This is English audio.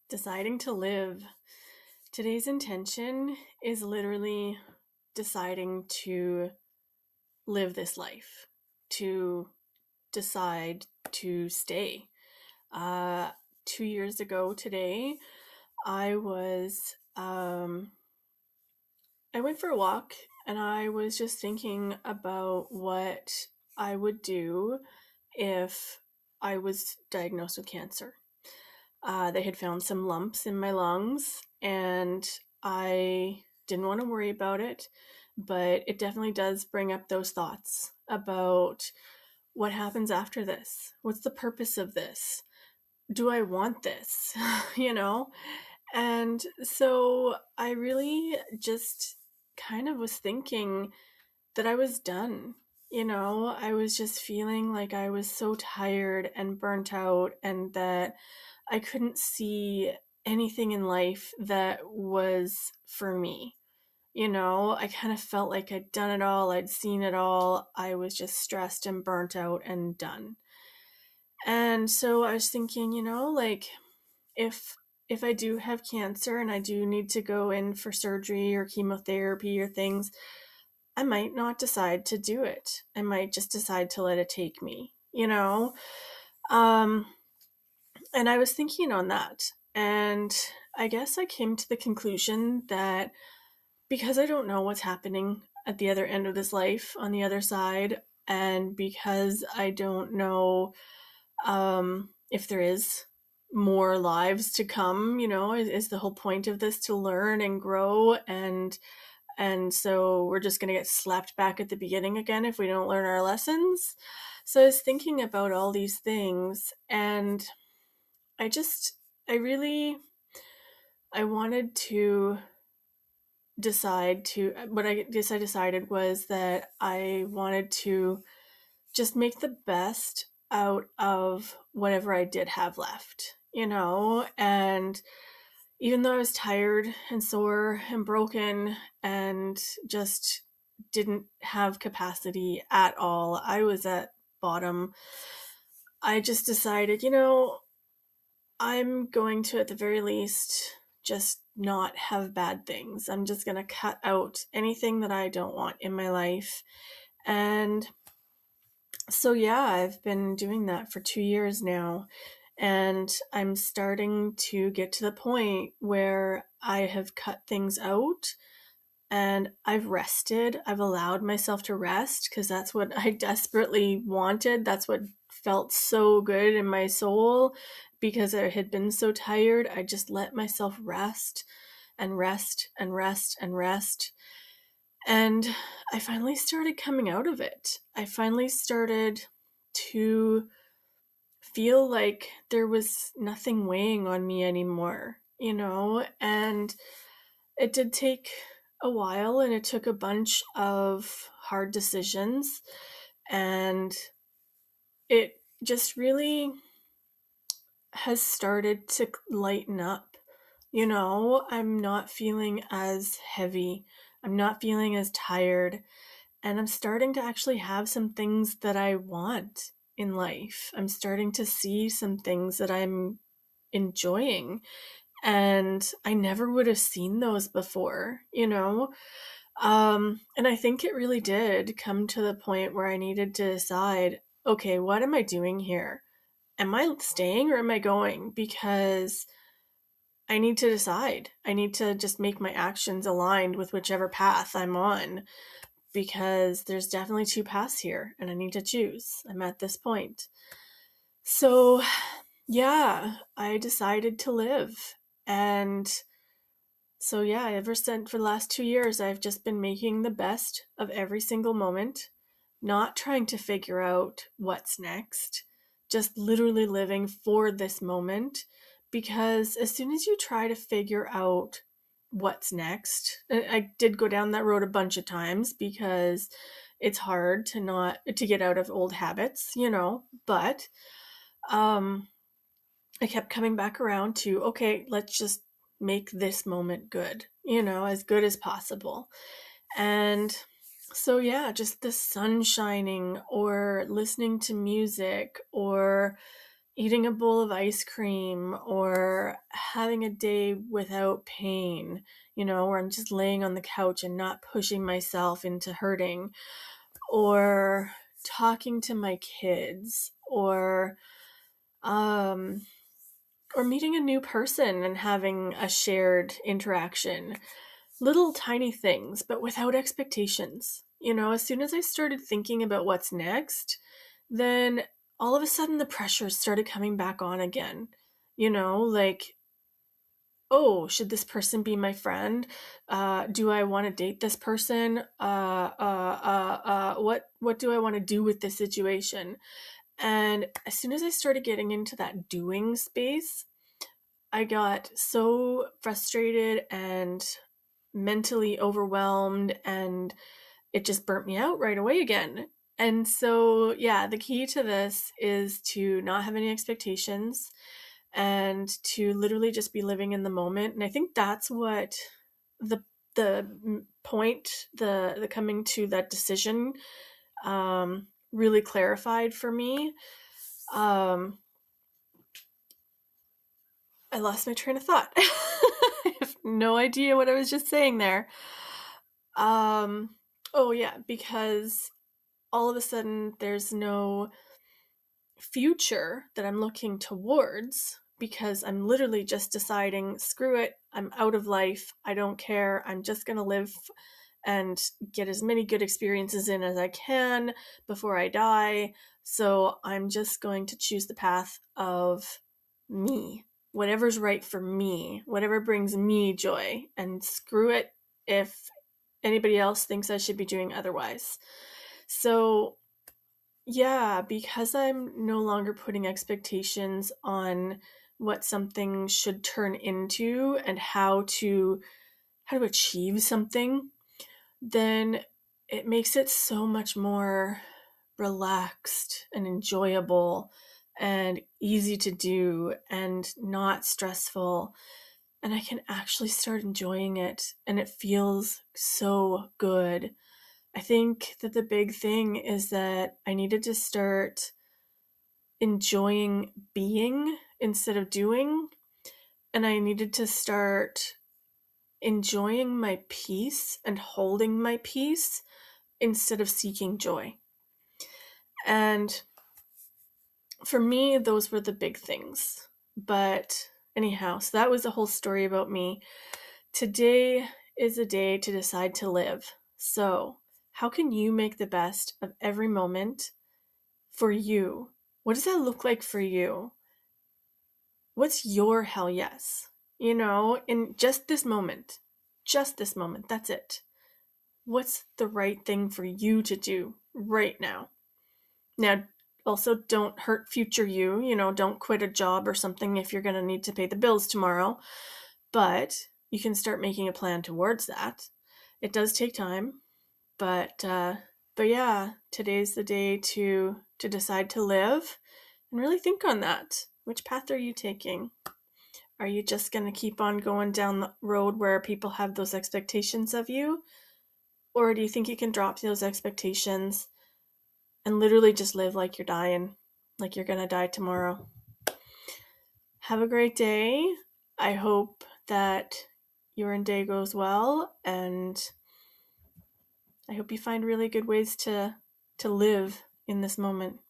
Deciding to live. Today's intention is literally deciding to live this life, to decide to stay. 2 years ago today, I was, I went for a walk and I was just thinking about what I would do if I was diagnosed with cancer. They had found some lumps in my lungs, and I didn't want to worry about it, but it definitely does bring up those thoughts about what happens after this. What's the purpose of this? Do I want this? you know? And so I really just kind of was thinking that I was done. I was just feeling like I was so tired and burnt out, and that I couldn't see anything in life that was for me. I kind of felt like I'd done it all, I'd seen it all. I was just stressed and burnt out and done. And so I was thinking, like if if I do have cancer and I do need to go in for surgery or chemotherapy or things, I might not decide to do it. I might just decide to let it take me. Um and I was thinking on that. And I guess I came to the conclusion that because I don't know what's happening at the other end of this life on the other side, and because I don't know if there is more lives to come, is the whole point of this to learn and grow, and so we're just going to get slapped back at the beginning again if we don't learn our lessons. So I was thinking about all these things, and I just, I really, I wanted to I decided was that I wanted to just make the best out of whatever I did have left. And even though I was tired and sore and broken and just didn't have capacity at all, I was at bottom. I just decided, I'm going to, at the very least, just not have bad things. I'm just going to cut out anything that I don't want in my life. And so, yeah, I've been doing that for 2 years now. And I'm starting to get to the point where I have cut things out and I've rested. I've allowed myself to rest because that's what I desperately wanted. That's what felt so good in my soul because I had been so tired. I just let myself rest and rest and rest and rest. And I finally started coming out of it. I finally started to feel like there was nothing weighing on me anymore. And it did take a while, and it took a bunch of hard decisions, and it just really has started to lighten up. I'm not feeling as heavy. I'm not feeling as tired. And I'm starting to actually have some things that I want in life. I'm starting to see some things that I'm enjoying. And I never would have seen those before. And I think it really did come to the point where I needed to decide, okay, what am I doing here? Am I staying or am I going? Because I need to decide. I need to just make my actions aligned with whichever path I'm on, because there's definitely two paths here and I need to choose. I'm at this point. So, yeah, I decided to live. And so, yeah, ever since for the last 2 years, I've just been making the best of every single moment, not trying to figure out what's next, just literally living for this moment. Because as soon as you try to figure out what's next, I did go down that road a bunch of times because it's hard to get out of old habits, but um I kept coming back around to, okay, let's just make this moment good, as good as possible. And so, yeah, just the sun shining, or listening to music, or eating a bowl of ice cream, or having a day without pain, where I'm just laying on the couch and not pushing myself into hurting, or talking to my kids, um, or meeting a new person and having a shared interaction. Little tiny things, but without expectations. As soon as I started thinking about what's next, then all of a sudden the pressure started coming back on again. Like, oh, should this person be my friend? Do I want to date this person? What do I want to do with this situation? And as soon as I started getting into that doing space, I got so frustrated and mentally overwhelmed, and it just burnt me out right away again. And so, yeah, the key to this is to not have any expectations and to literally just be living in the moment. And I think that's what the point, the coming to that decision, really clarified for me. I lost my train of thought. I have no idea what I was just saying there. Oh yeah, because all of a sudden there's no future that I'm looking towards, because I'm literally just deciding, screw it, I'm out of life, I don't care, I'm just going to live and get as many good experiences in as I can before I die. So I'm just going to choose the path of me, whatever's right for me, whatever brings me joy, and screw it if anybody else thinks I should be doing otherwise. So yeah, because I'm no longer putting expectations on what something should turn into and how to achieve something, then it makes it so much more relaxed and enjoyable and easy to do and not stressful. And I can actually start enjoying it, and it feels so good. I think that the big thing is that I needed to start enjoying being instead of doing, and I needed to start enjoying my peace and holding my peace instead of seeking joy. And for me, those were the big things. But anyhow, so that was the whole story about me. Today is a day to decide to live. So, how can you make the best of every moment for you? What does that look like for you? What's your hell yes? In just this moment, that's it. What's the right thing for you to do right now? Now, also don't hurt future you, don't quit a job or something if you're going to need to pay the bills tomorrow, but you can start making a plan towards that. It does take time, but yeah, today's the day to decide to live and really think on that. Which path are you taking? Are you just going to keep on going down the road where people have those expectations of you? Or do you think you can drop those expectations and literally just live like you're dying, like you're going to die tomorrow? Have a great day. I hope that your day goes well, and I hope you find really good ways to live in this moment.